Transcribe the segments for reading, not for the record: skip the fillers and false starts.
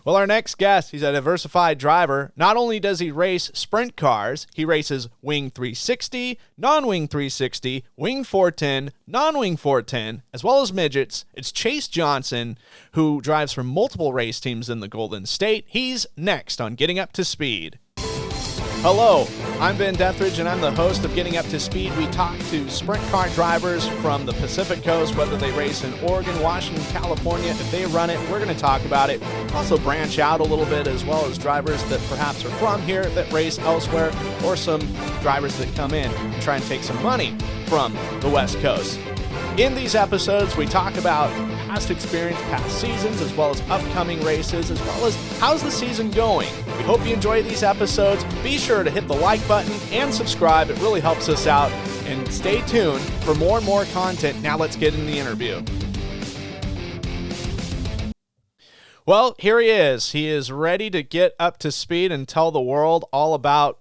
Well, our next guest, he's a diversified driver. Not only does he race sprint cars, he races wing 360, non-wing 360, wing 410, non-wing 410, as well as midgets. It's Chase Johnson, who drives for multiple race teams in the Golden State. He's next on Getting Up to Speed. Hello, I'm Ben Dethridge, and I'm the host of Getting Up to Speed. We talk to sprint car drivers from the Pacific Coast, whether they race in Oregon, Washington, California. If they run it, we're going to talk about it. Also branch out a little bit, as well as drivers that perhaps are from here that race elsewhere, or some drivers that come in and try and take some money from the West Coast. In these episodes, we talk about past experience, past seasons, as well as upcoming races, as well as how's the season going. We hope you enjoy these episodes. Be sure to hit the like button and subscribe. It really helps us out. And stay tuned for more and more content. Now let's get in the interview. Well, here he is. He is ready to get up to speed and tell the world all about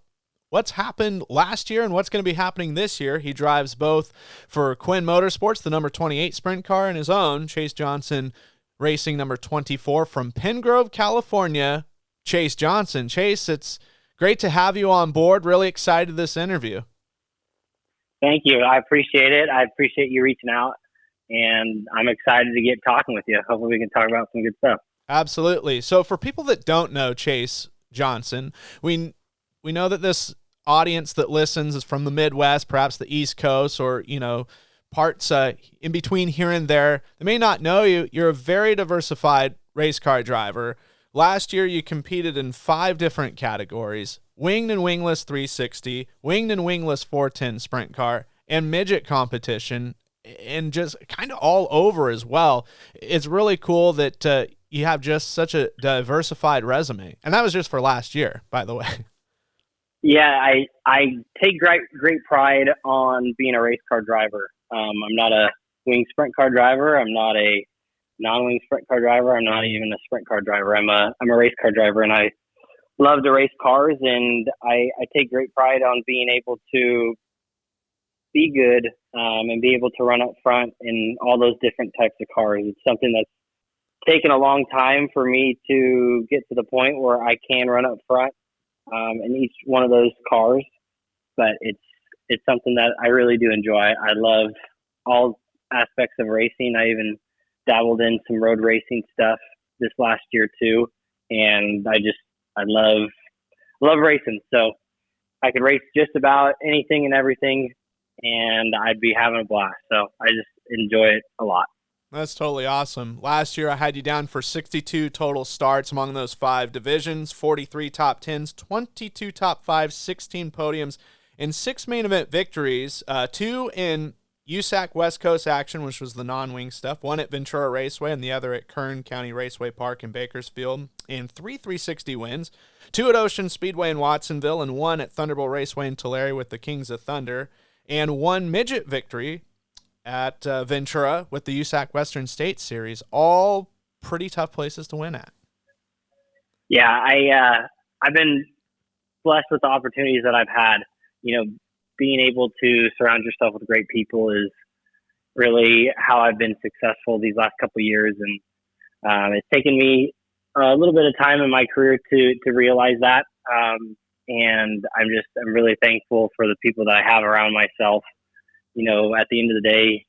what's happened last year and what's going to be happening this year. He drives both for Quinn Motorsports, the number 28 sprint car, and his own, Chase Johnson Racing, number 24, from Pengrove, California. Chase Johnson. Chase, it's great to have you on board. Really excited this interview. Thank you. I appreciate it. I appreciate you reaching out, and I'm excited to get talking with you. Hopefully we can talk about some good stuff. Absolutely. So for people that don't know Chase Johnson, we know that this audience that listens is from the Midwest, perhaps the East Coast, or, parts in between here and there. They may not know you. You're a very diversified race car driver. Last year, you competed in 5 different categories: winged and wingless 360, winged and wingless 410 sprint car, and midget competition, and just kind of all over as well. It's really cool that you have just such a diversified resume. And that was just for last year, by the way. Yeah, I take great pride on being a race car driver. I'm not a wing sprint car driver. I'm not a non-wing sprint car driver. I'm not even a sprint car driver. I'm a race car driver, and I love to race cars, and I take great pride on being able to be good and be able to run up front in all those different types of cars. It's something that's taken a long time for me to get to the point where I can run up front in each one of those cars, but it's something that I really do enjoy. I love all aspects of racing. I even dabbled in some road racing stuff this last year too, and I love racing. So I could race just about anything and everything, and I'd be having a blast. So I just enjoy it a lot. That's totally awesome. Last year, I had you down for 62 total starts among those 5 divisions, 43 top 10s, 22 top 5s, 16 podiums, and 6 main event victories, 2 in USAC West Coast action, which was the non-wing stuff, 1 at Ventura Raceway and the other at Kern County Raceway Park in Bakersfield, and 3 360 wins, 2 at Ocean Speedway in Watsonville, and 1 at Thunderbolt Raceway in Tulare with the Kings of Thunder, and 1 midget victory at Ventura with the USAC Western States Series. All pretty tough places to win at. Yeah, I've been blessed with the opportunities that I've had. Being able to surround yourself with great people is really how I've been successful these last couple of years, and it's taken me a little bit of time in my career to realize that. And I'm really thankful for the people that I have around myself. At the end of the day,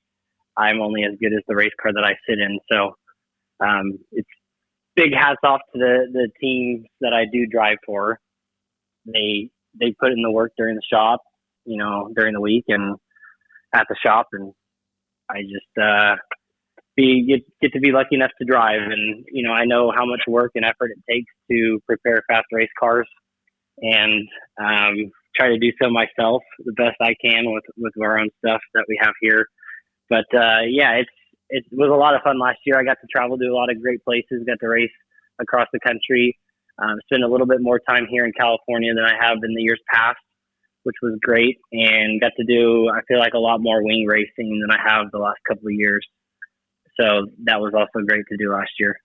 I'm only as good as the race car that I sit in. So it's big hats off to the teams that I do drive for. They put in the work during the shop, during the week and at the shop. And I just get to be lucky enough to drive. And, I know how much work and effort it takes to prepare fast race cars, and try to do so myself the best I can with our own stuff that we have here. But it was a lot of fun last year. I got to travel to a lot of great places, got to race across the country, spend a little bit more time here in California than I have in the years past, which was great, and got to do, I feel like, a lot more wing racing than I have the last couple of years. So that was also great to do last year.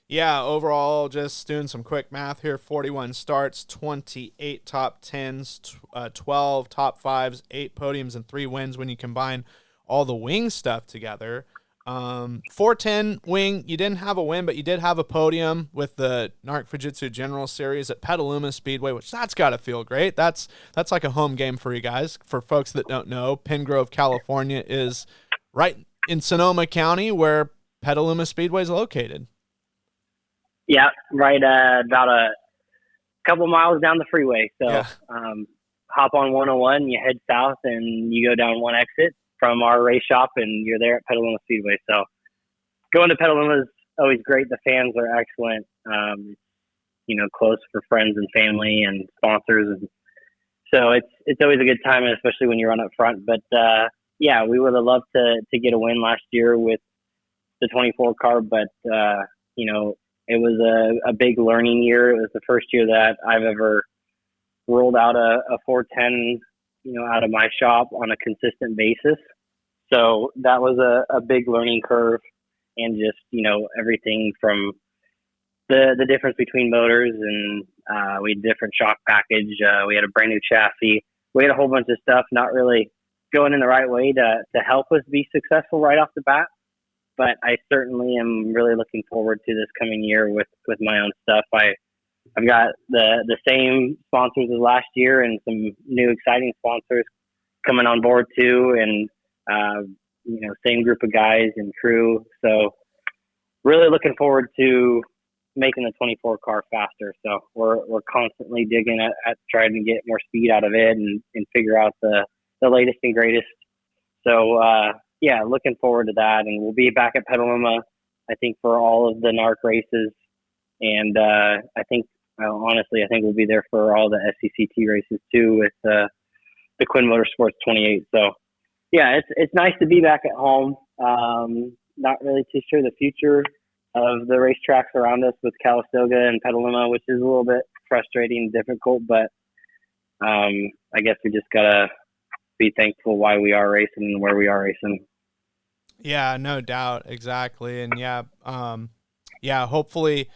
Yeah, overall, just doing some quick math here, 41 starts, 28 top 10s, 12 top 5s, 8 podiums, and 3 wins when you combine all the wing stuff together. 410 wing, you didn't have a win, but you did have a podium with the NARC Fujitsu General Series at Petaluma Speedway, which that's got to feel great. That's like a home game for you guys. For folks that don't know, Pin Grove, California is right in Sonoma County where Petaluma Speedway is located. Yeah, right about a couple miles down the freeway. So Yeah. Hop on 101, you head south, and you go down one exit from our race shop, and you're there at Petaluma Speedway. So going to Petaluma is always great. The fans are excellent. Close for friends and family and sponsors, and so it's always a good time, especially when you run up front. But yeah, we would have loved to get a win last year with the 24 car, but it was a big learning year. It was the first year that I've ever rolled out a 410, out of my shop on a consistent basis. So that was a big learning curve, and just, everything from the difference between motors, and we had a different shock package. We had a brand new chassis. We had a whole bunch of stuff not really going in the right way to help us be successful right off the bat. But I certainly am really looking forward to this coming year with my own stuff. I've got the same sponsors as last year, and some new exciting sponsors coming on board too, and same group of guys and crew. So really looking forward to making the 24 car faster. So we're constantly digging at trying to get more speed out of it and figure out the latest and greatest. So yeah, looking forward to that, and we'll be back at Petaluma, I think, for all of the NARC races, and I think we'll be there for all the SCCT races too with the Quinn Motorsports 28. So yeah, it's nice to be back at home. Not really too sure the future of the racetracks around us with Calistoga and Petaluma, which is a little bit frustrating and difficult, but I guess we just gotta be thankful why we are racing and where we are racing. Yeah, no doubt. Exactly. And hopefully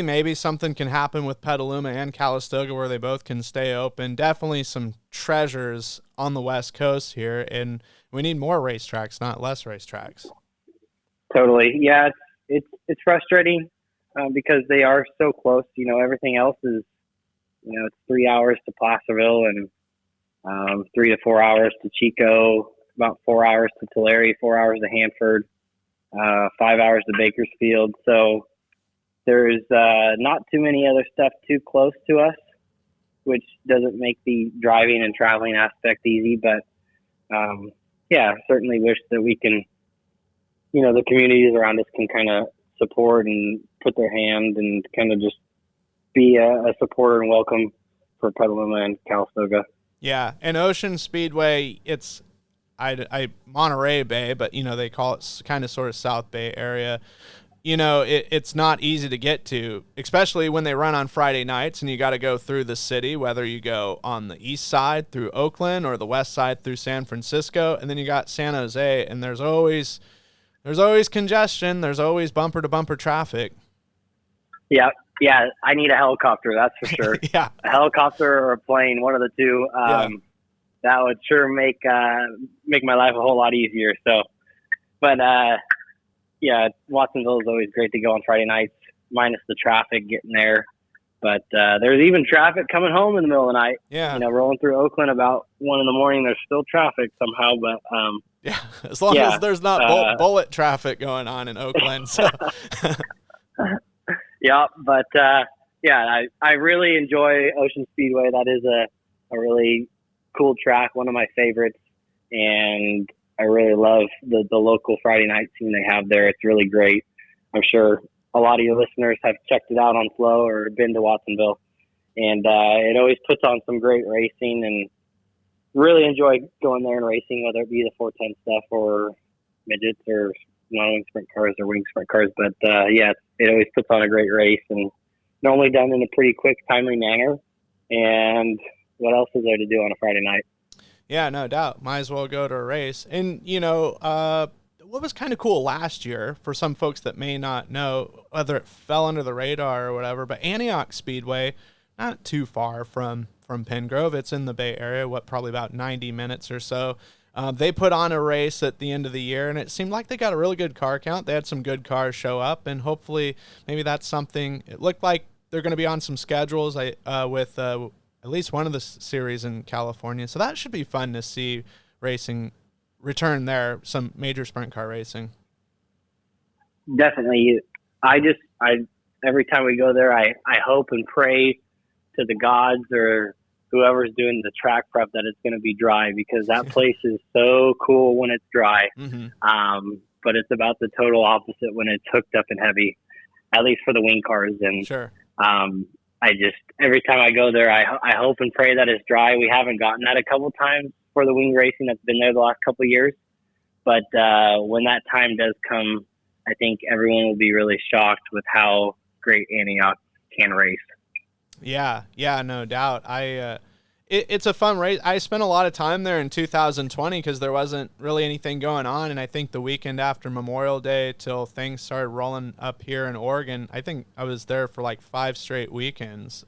maybe something can happen with Petaluma and Calistoga where they both can stay open. Definitely some treasures on the West Coast here, and we need more racetracks, not less racetracks. Totally. Yeah, it's frustrating because they are so close. Everything else is, it's 3 hours to Placerville, and 3 to 4 hours to Chico, about 4 hours to Tulare, 4 hours to Hanford, 5 hours to Bakersfield. So there's not too many other stuff too close to us, which doesn't make the driving and traveling aspect easy. But yeah, certainly wish that we can, the communities around us can kind of support and put their hand and kind of just be a supporter and welcome for Petaluma and Calistoga. Yeah, and Ocean Speedway, it's Monterey Bay, but they call it kind of sort of South Bay area. It's not easy to get to, especially when they run on Friday nights and you got to go through the city, whether you go on the east side through Oakland or the west side through San Francisco, and then you got San Jose, and there's always congestion. There's always bumper to bumper traffic. Yeah. I need a helicopter. That's for sure. Yeah. A helicopter or a plane, one of the two. That would sure make my life a whole lot easier. So, but yeah, Watsonville is always great to go on Friday nights, minus the traffic getting there. But there's even traffic coming home in the middle of the night. Yeah. Rolling through Oakland about 1 a.m, there's still traffic somehow. But yeah, as long as there's not bullet traffic going on in Oakland. So. Yeah, but I really enjoy Ocean Speedway. That is a really cool track, one of my favorites, and I really love the local Friday night scene they have there. It's really great. I'm sure a lot of your listeners have checked it out on Flow or been to Watsonville, and it always puts on some great racing, and really enjoy going there and racing, whether it be the 410 stuff or midgets or non-wing sprint cars or wing sprint cars. But yeah, it always puts on a great race, and normally done in a pretty quick, timely manner. And what else is there to do on a Friday night? Yeah, no doubt. Might as well go to a race. And, what was kind of cool last year for some folks that may not know, whether it fell under the radar or whatever, but Antioch Speedway, not too far from Pin Grove. It's in the Bay Area, probably about 90 minutes or so. They put on a race at the end of the year, and it seemed like they got a really good car count. They had some good cars show up, and hopefully maybe that's something. It looked like they're going to be on some schedules with at least one of the series in California. So that should be fun to see racing return there, some major sprint car racing. Definitely. I every time we go there, I hope and pray to the gods or whoever's doing the track prep that it's going to be dry, because that place is so cool when it's dry. Mm-hmm. But it's about the total opposite when it's hooked up and heavy, at least for the wing cars. And sure. Every time I go there, I hope and pray that it's dry. We haven't gotten that a couple times for the wing racing that's been there the last couple of years. But when that time does come, I think everyone will be really shocked with how great Antioch can race. Yeah, no doubt. It's a fun race. I spent a lot of time there in 2020 because there wasn't really anything going on, and I think the weekend after Memorial Day till things started rolling up here in Oregon, I think I was there for like 5 straight weekends.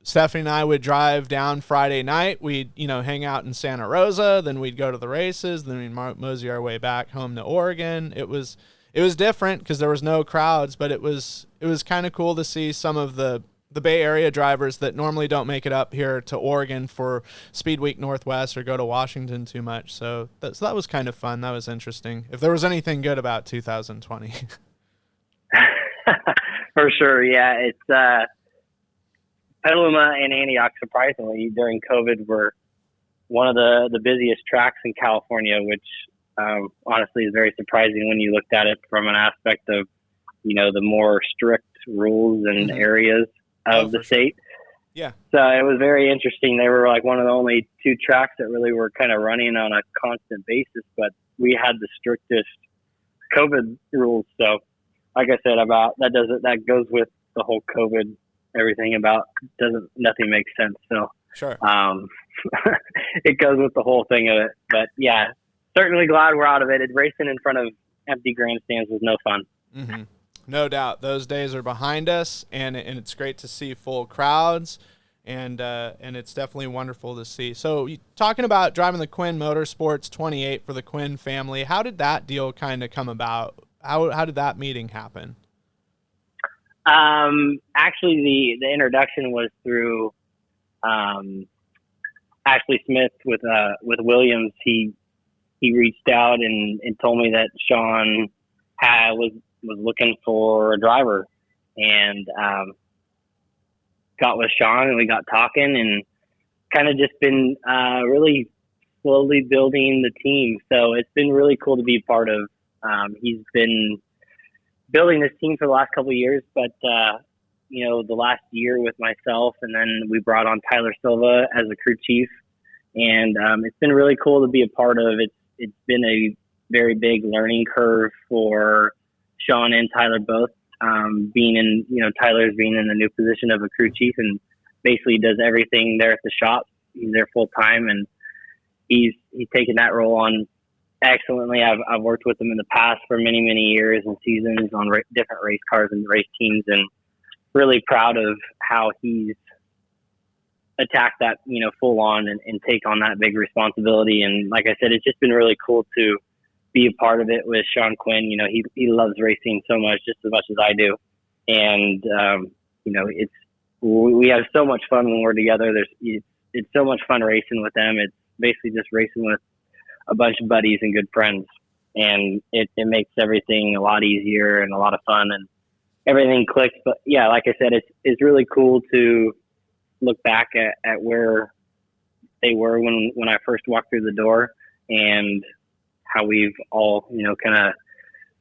Stephanie and I would drive down Friday night. We'd, hang out in Santa Rosa, then we'd go to the races, then we'd mosey our way back home to Oregon. It was different because there was no crowds, but it was kind of cool to see some of the Bay Area drivers that normally don't make it up here to Oregon for Speed Week Northwest or go to Washington too much. So that was kind of fun. That was interesting. If there was anything good about 2020. For sure. Yeah. It's Petaluma and Antioch, surprisingly, during COVID were one of the busiest tracks in California, which honestly is very surprising when you looked at it from an aspect of, the more strict rules and areas of the state. Yeah. So it was very interesting. They were like one of the only 2 tracks that really were kind of running on a constant basis, but we had the strictest COVID rules. So like I said, that goes with the whole COVID, everything about nothing makes sense. So sure. It goes with the whole thing of it, but yeah, certainly glad we're out of it. Racing in front of empty grandstands was no fun. Mm-hmm. No doubt. Those days are behind us, and it's great to see full crowds, and it's definitely wonderful to see. So talking about driving the Quinn Motorsports 28 for the Quinn family, how did that deal kind of come about? How did that meeting happen? Actually, the introduction was through Ashley Smith with Williams. He reached out and told me that Sean was looking for a driver, and got with Sean, and we got talking, and kind of just been really slowly building the team. So it's been really cool to be part of. He's been building this team for the last couple of years, but the last year with myself, and then we brought on Tyler Silva as a crew chief, and it's been really cool to be a part of. It's been a very big learning curve for Sean and Tyler both, Tyler's being in the new position of a crew chief and basically does everything there at the shop. He's there full time, and he's taken that role on excellently. I've worked with him in the past for many, many years and seasons on different race cars and race teams, and really proud of how he's attacked that, full on and take on that big responsibility. And like I said, it's just been really cool to be a part of it with Sean Quinn. He loves racing so much, just as much as I do. And, we have so much fun when we're together. It's so much fun racing with them. It's basically just racing with a bunch of buddies and good friends. And it makes everything a lot easier and a lot of fun, and everything clicks. But yeah, like I said, it's really cool to look back at where they were when I first walked through the door, and how we've all, kind of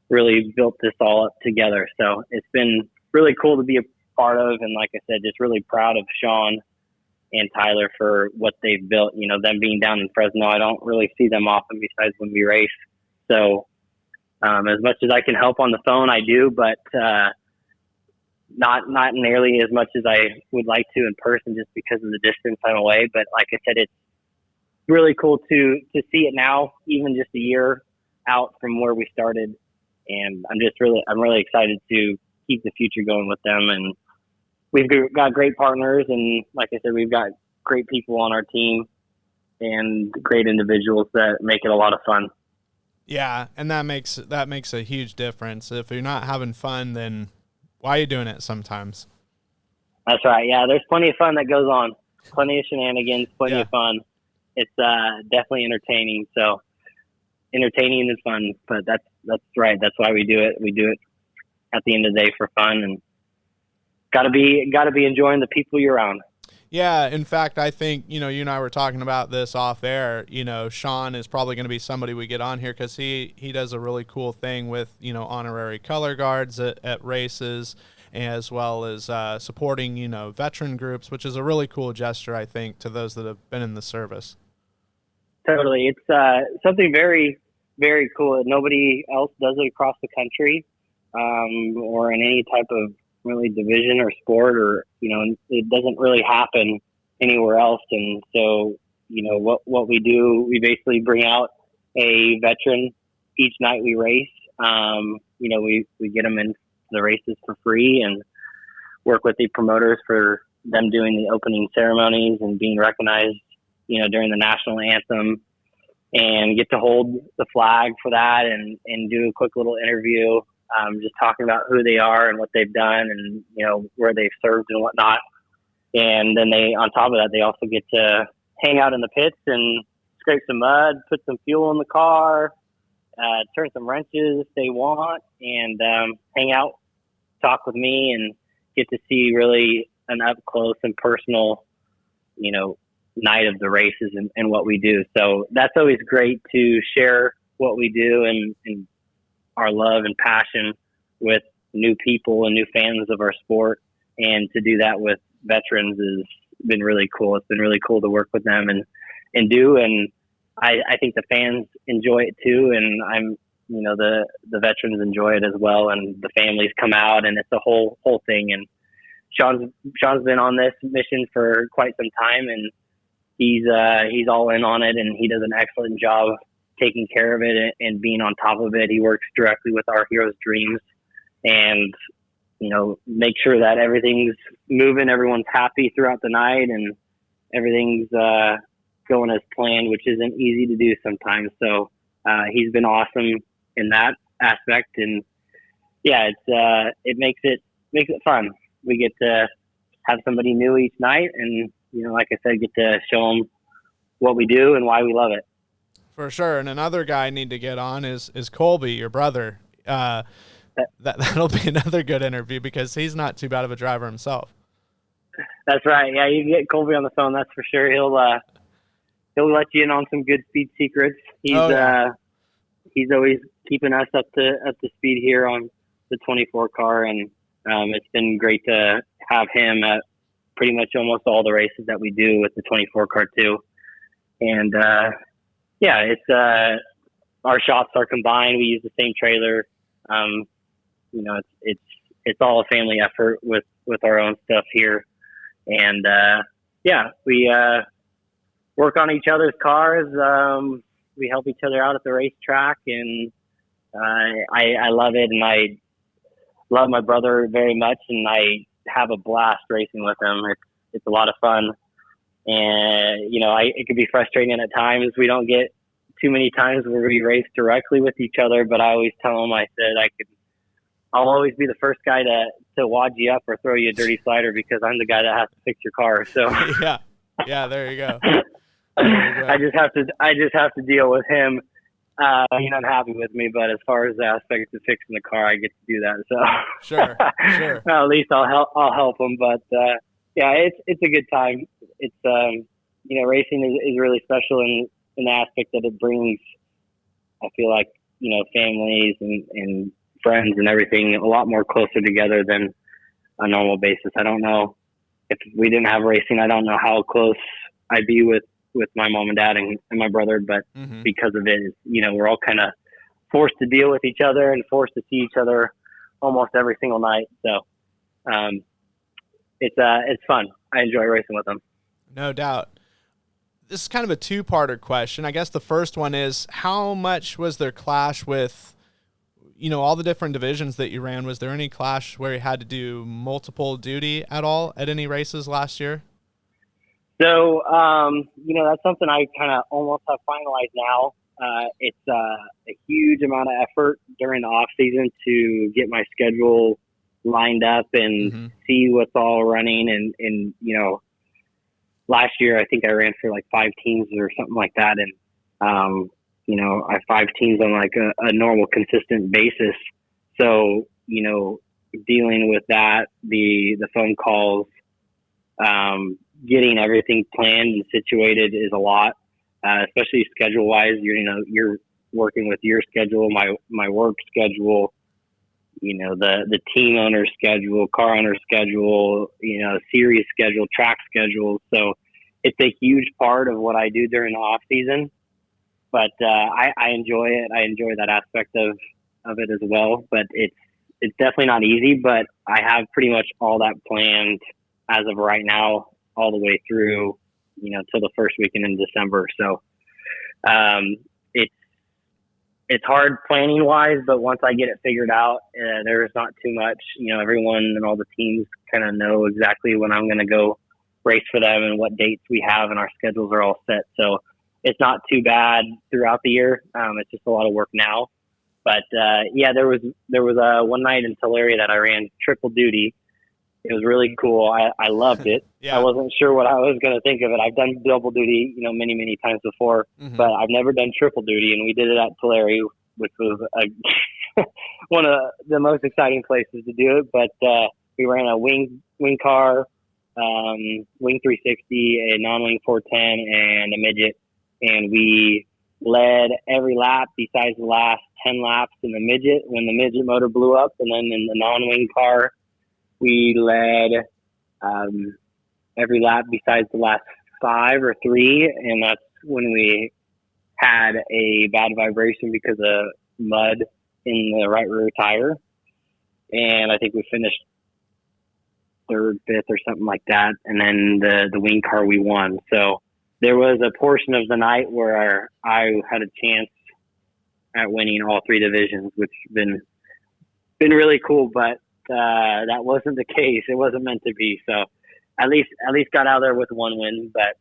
really built this all up together. So it's been really cool to be a part of. And like I said, just really proud of Sean and Tyler for what they've built. Them being down in Fresno, I don't really see them often besides when we race. So as much as I can help on the phone, I do, but not nearly as much as I would like to in person, just because of the distance I'm away. But like I said, it's really cool to see it now, even just a year out from where we started. And I'm really excited to keep the future going with them. And we've got great partners. And like I said, we've got great people on our team. and great individuals that make it a lot of fun. Yeah, and that makes a huge difference. If you're not having fun, then why are you doing it sometimes? That's right. Yeah, there's plenty of fun that goes on. Plenty of shenanigans, plenty of fun. It's definitely entertaining. So entertaining is fun, but that's right. That's why we do it. We do it at the end of the day for fun, and gotta be enjoying the people you're around. Yeah, in fact, I think, you and I were talking about this off air. Sean is probably going to be somebody we get on here because he does a really cool thing with, honorary color guards at races, as well as supporting, veteran groups, which is a really cool gesture, I think, to those that have been in the service. Totally. It's something very, very cool. Nobody else does it across the country or in any type of really division or sport, or it doesn't really happen anywhere else. And so what we do, we basically bring out a veteran each night we race. We get them into the races for free and work with the promoters for them doing the opening ceremonies and being recognized during the national anthem, and get to hold the flag for that and do a quick little interview, just talking about who they are and what they've done and, where they've served and whatnot. And then on top of that, they also get to hang out in the pits and scrape some mud, put some fuel in the car, turn some wrenches if they want, and hang out, talk with me, and get to see really an up close and personal, night of the races and what we do. So that's always great to share what we do and our love and passion with new people and new fans of our sport. And to do that with veterans has been really cool. It's been really cool to work with them and do. And I think the fans enjoy it too. And the veterans enjoy it as well. And the families come out, and it's a whole thing. And Sean's been on this mission for quite some time, and he's all in on it, and he does an excellent job taking care of it and being on top of it. He works directly with our Heroes Dreams and, make sure that everything's moving, everyone's happy throughout the night, and everything's going as planned, which isn't easy to do sometimes. So he's been awesome in that aspect. And yeah, it makes it fun. We get to have somebody new each night, and like I said, get to show them what we do and why we love it. For sure. And another guy I need to get on is Colby, your brother. That'll be another good interview because he's not too bad of a driver himself. That's right. Yeah, you can get Colby on the phone. That's for sure. He'll let you in on some good speed secrets. He's always keeping us up to speed here on the 24 car, and it's been great to have him at pretty much almost all the races that we do with the 24 car too. And it's our shops are combined. We use the same trailer. It's all a family effort with our own stuff here. And we work on each other's cars. We help each other out at the racetrack, and I love it, and I love my brother very much, and I have a blast racing with him. It's a lot of fun, and it could be frustrating at times. We don't get too many times where we race directly with each other, but I always tell him, I said I'll always be the first guy to wad you up or throw you a dirty slider because I'm the guy that has to fix your car. So yeah, there you go. I just have to deal with him. He's not happy with me, but as far as the aspect of fixing the car, I get to do that. So sure. At least I'll help him. But it's a good time. It's racing is really special in the aspect that it brings. I feel like families and friends and everything a lot more closer together than a normal basis. I don't know if we didn't have racing. I don't know how close I'd be with my mom and dad and my brother, but because of it, we're all kind of forced to deal with each other and forced to see each other almost every single night. So, it's fun. I enjoy racing with them. No doubt. This is kind of a two-parter question. I guess the first one is, how much was there clash with, all the different divisions that you ran? Was there any clash where you had to do multiple duty at all at any races last year? So, that's something I kind of almost have finalized now. It's a huge amount of effort during the off season to get my schedule lined up and see what's all running. And last year I think I ran for like 5 teams or something like that. And, I have 5 teams on like a normal, consistent basis. So, dealing with that, the phone calls, getting everything planned and situated is a lot, especially schedule wise. You're working with your schedule, my work schedule, the team owner schedule, car owner schedule, series schedule, track schedule. So it's a huge part of what I do during the off season, but I enjoy it. I enjoy that aspect of it as well, but it's definitely not easy, but I have pretty much all that planned as of right now, all the way through, till the first weekend in December. So, it's hard planning wise, but once I get it figured out, there's not too much, everyone and all the teams kind of know exactly when I'm going to go race for them and what dates we have, and our schedules are all set. So it's not too bad throughout the year. It's just a lot of work now, but, there was one night in Tulare that I ran triple duty. It was really cool. I loved it. Yeah. I wasn't sure what I was going to think of it. I've done double duty, many, many times before, but I've never done triple duty. And we did it at Tulare, which was one of the most exciting places to do it. But we ran a wing car, wing 360, a non-wing 410, and a midget. And we led every lap besides the last 10 laps in the midget when the midget motor blew up. And then in the non-wing car, we led every lap besides the last 5 or 3, and that's when we had a bad vibration because of mud in the right rear tire. And I think we finished 3rd, 5th, or something like that. And then the wing car we won. So there was a portion of the night where I had a chance at winning all 3 divisions, which has been really cool, but that wasn't the case. It wasn't meant to be. So at least got out there with 1 win, but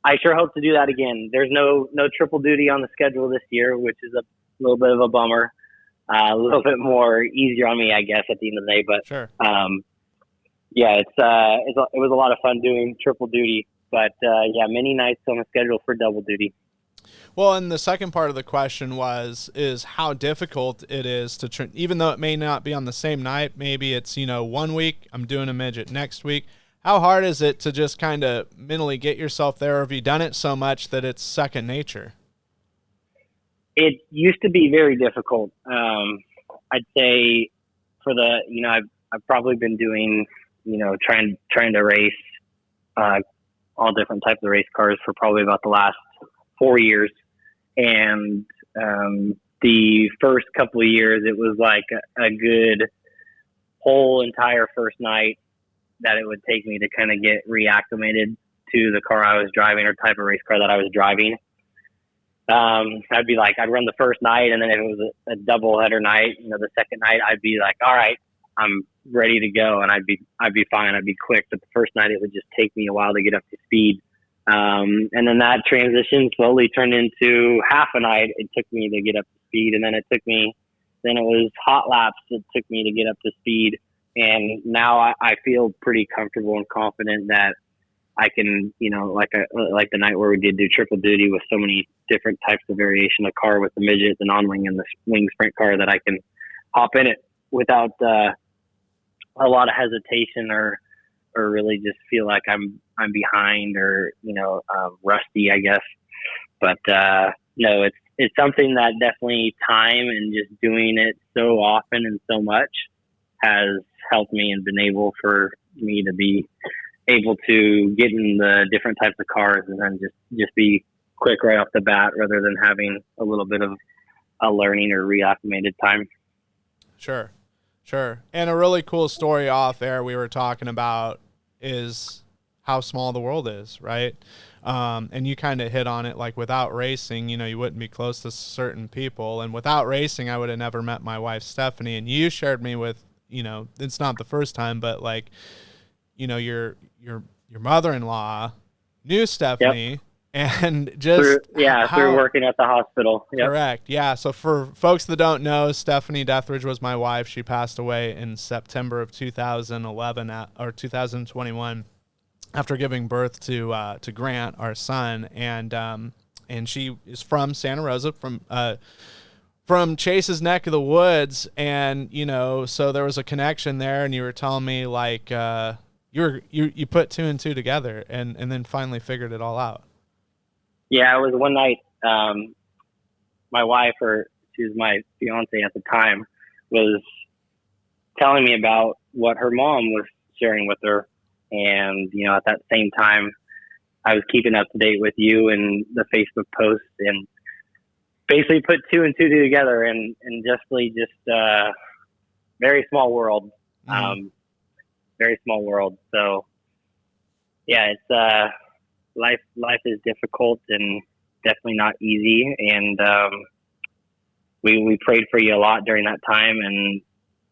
I sure hope to do that again. There's no triple duty on the schedule this year, which is a little bit of a bummer. A little bit more easier on me, I guess, at the end of the day. But sure. It was a lot of fun doing triple duty. But many nights on the schedule for double duty. Well, and the second part of the question is how difficult it is to even though it may not be on the same night, maybe it's, 1 week I'm doing a midget, next week. How hard is it to just kind of mentally get yourself there? Or have you done it so much that it's second nature? It used to be very difficult. I'd say for I've probably been doing, trying to race all different types of race cars for probably about the last 4 years. And the first couple of years, it was like a good whole entire first night that it would take me to kind of get reacclimated to the car I was driving or type of race car that I was driving. I'd run the first night, and then if it was a double header night, the second night, I'd be like, all right, I'm ready to go. And I'd be fine. I'd be quick. But the first night, it would just take me a while to get up to speed. And then that transition slowly turned into half a night. It took me to get up to speed. And then it was hot laps. It took me to get up to speed. And now I feel pretty comfortable and confident that I can, like the night where we did do triple duty with so many different types of variation of car with the midget, the non-wing, and the wing sprint car, that I can hop in it without a lot of hesitation or really just feel like I'm behind or, rusty, I guess. But no, it's something that definitely time and just doing it so often and so much has helped me and been able for me to be able to get in the different types of cars and then just be quick right off the bat rather than having a little bit of a learning or reacclimated time. Sure. And a really cool story off air we were talking about is how small the world is, right? And you kind of hit on it, like without racing, you wouldn't be close to certain people. And without racing, I would have never met my wife, Stephanie. And you shared me with, it's not the first time, but like, your your mother-in-law knew Stephanie. Yep. And just through working at the hospital. Yep. Correct. Yeah. So for folks that don't know, Stephanie Dethridge was my wife. She passed away in September of 2011 or 2021 after giving birth to Grant, our son, and she is from Santa Rosa, from Chase's neck of the woods, and so there was a connection there. And you were telling me like you put two and two together, and then finally figured it all out. Yeah, it was one night. My wife, or she was my fiance at the time, was telling me about what her mom was sharing with her, and at that same time, I was keeping up to date with you and the Facebook posts, and basically put two and two together, and just very small world, very small world. So yeah, it's life is difficult and definitely not easy, and we prayed for you a lot during that time, and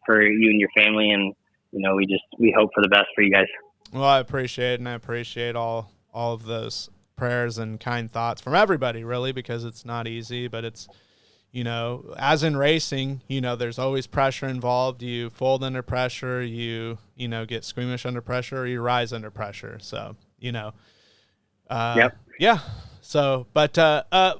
for you and your family, and we hope for the best for you guys. Well, I appreciate it, and I appreciate all of those prayers and kind thoughts from everybody, really, because it's not easy, but it's as in racing, there's always pressure involved. You fold under pressure, you get squeamish under pressure, or you rise under pressure. So Yep. Yeah. So, but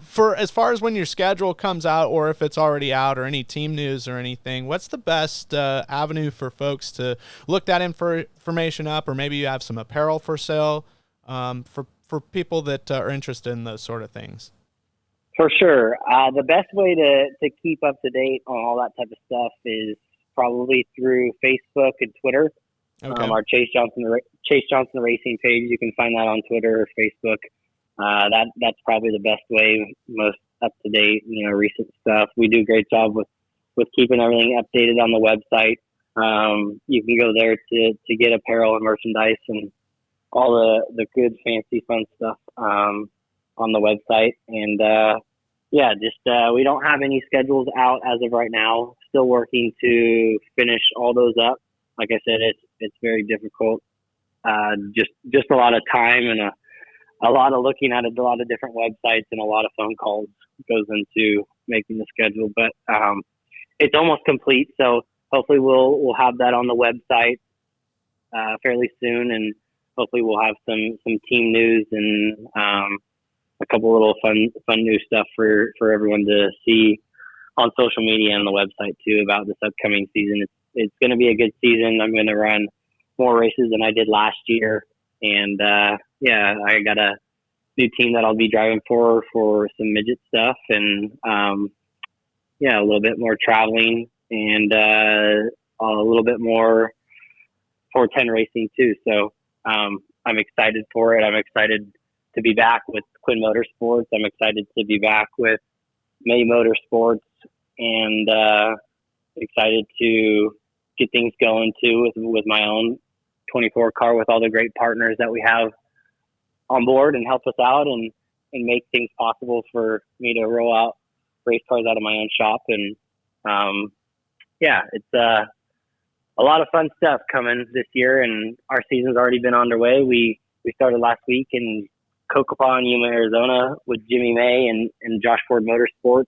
for as far as when your schedule comes out, or if it's already out, or any team news or anything, what's the best avenue for folks to look that information up, or maybe you have some apparel for sale for people that are interested in those sort of things? For sure. The best way to keep up to date on all that type of stuff is probably through Facebook and Twitter. Okay. Our Chase Johnson Racing page. You can find that on Twitter or Facebook. That's probably the best way, most up to date, recent stuff. We do a great job with keeping everything updated on the website. You can go there to get apparel and merchandise and all the good, fancy, fun stuff on the website. And we don't have any schedules out as of right now. Still working to finish all those up. Like I said, it's very difficult. Just a lot of time and a lot of looking at a lot of different websites and a lot of phone calls goes into making the schedule. But it's almost complete, so hopefully we'll have that on the website fairly soon, and hopefully we'll have some team news and a couple little fun new stuff for everyone to see on social media and the website too about this upcoming season. It's going to be a good season. I'm going to run more races than I did last year. And, I got a new team that I'll be driving for some midget stuff, and, a little bit more traveling, and, a little bit more 410 racing too. So, I'm excited for it. I'm excited to be back with Quinn Motorsports. I'm excited to be back with May Motorsports, and, excited to get things going too with my own 24 car, with all the great partners that we have on board and help us out and make things possible for me to roll out race cars out of my own shop. And it's a lot of fun stuff coming this year, and our season's already been underway. We started last week in Cocopah and Yuma, Arizona with Jimmy May and Josh Ford Motorsports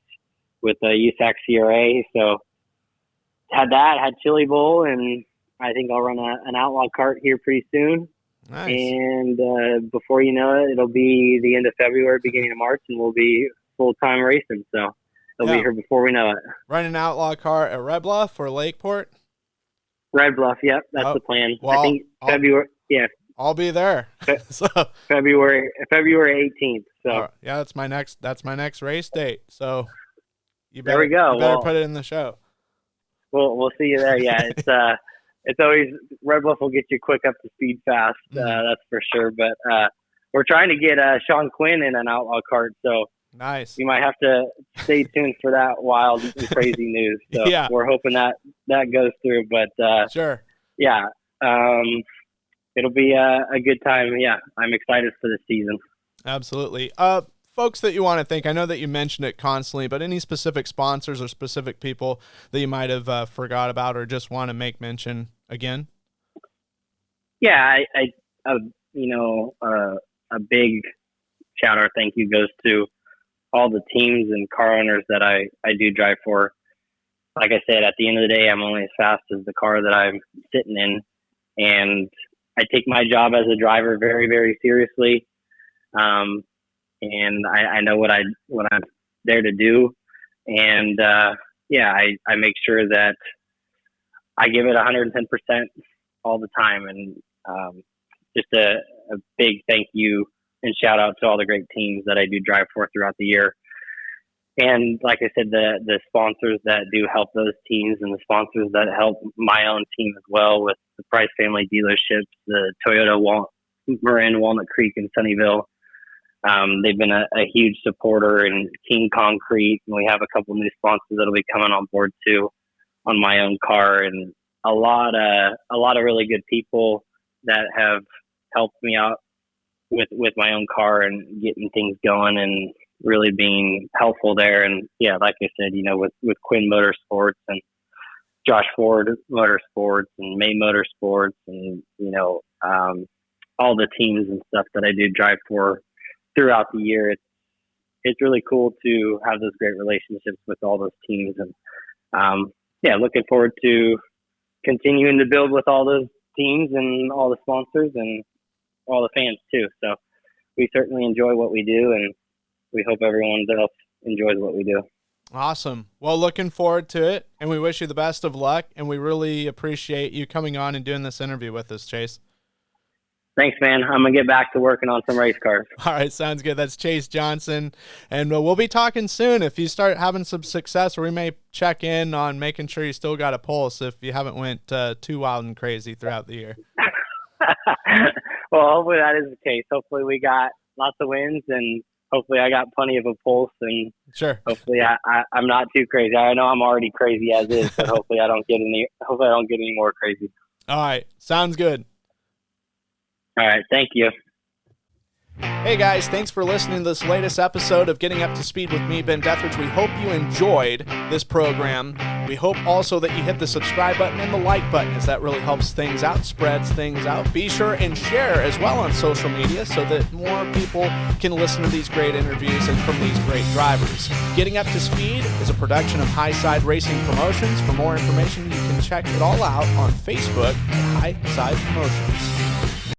with USAC CRA. So had Chili Bowl, and I think I'll run an outlaw kart here pretty soon. Nice. And before you know it, it'll be the end of February, beginning of March, and we'll be full-time racing. So it'll be here before we know it. Run an outlaw car at Red Bluff or Lakeport? Red Bluff, yep. That's the plan. Well, I think February, I'll be there. So February 18th. So yeah, that's my next race date. So there we go. You better put it in the show. We'll see you there. Yeah, it's always Red Bluff will get you quick up to speed fast. That's for sure. But we're trying to get Sean Quinn in an outlaw kart, so nice. You might have to stay tuned for that wild and crazy news. So we're hoping that goes through. But sure. Yeah, it'll be a good time. Yeah, I'm excited for the season. Absolutely. Folks that you want to thank, I know that you mentioned it constantly, but any specific sponsors or specific people that you might have forgot about or just want to make mention again? Yeah, a a big shout out, thank you goes to all the teams and car owners that I do drive for. Like I said, at the end of the day, I'm only as fast as the car that I'm sitting in, and I take my job as a driver very, very seriously. And I know what I'm there to do, and I make sure that I give it 110% all the time, and just a big thank you and shout out to all the great teams that I do drive for throughout the year. And like I said, the sponsors that do help those teams, and the sponsors that help my own team as well, with the Price Family dealerships, the Toyota Marin, Walnut Creek, and Sunnyvale. They've been a huge supporter, in King Concrete, and we have a couple new sponsors that'll be coming on board too on my own car, and a lot of really good people that have helped me out with my own car and getting things going and really being helpful there. And yeah, like I said, with Quinn Motorsports and Josh Ford Motorsports and May Motorsports, and all the teams and stuff that I do drive for throughout the year, it's really cool to have those great relationships with all those teams. And looking forward to continuing to build with all those teams and all the sponsors and all the fans too. So we certainly enjoy what we do, and we hope everyone else enjoys what we do. Awesome. Well, looking forward to it, and we wish you the best of luck, and we really appreciate you coming on and doing this interview with us, Chase. Thanks, man. I'm going to get back to working on some race cars. All right, sounds good. That's Chase Johnson, and we'll be talking soon. If you start having some success, or we may check in on making sure you still got a pulse if you haven't went too wild and crazy throughout the year. Well, hopefully that is the case. Hopefully we got lots of wins, and hopefully I got plenty of a pulse, and sure. Hopefully I'm not too crazy. I know I'm already crazy as is, but hopefully I don't get any more crazy. All right, sounds good. All right, thank you. Hey guys, thanks for listening to this latest episode of Getting Up to Speed with me, Ben Dethridge. We hope you enjoyed this program. We hope also that you hit the subscribe button and the like button, as that really helps things out, spreads things out. Be sure and share as well on social media so that more people can listen to these great interviews and from these great drivers. Getting Up to Speed is a production of Highside Racing Promotions. For more information, you can check it all out on Facebook at Highside Promotions.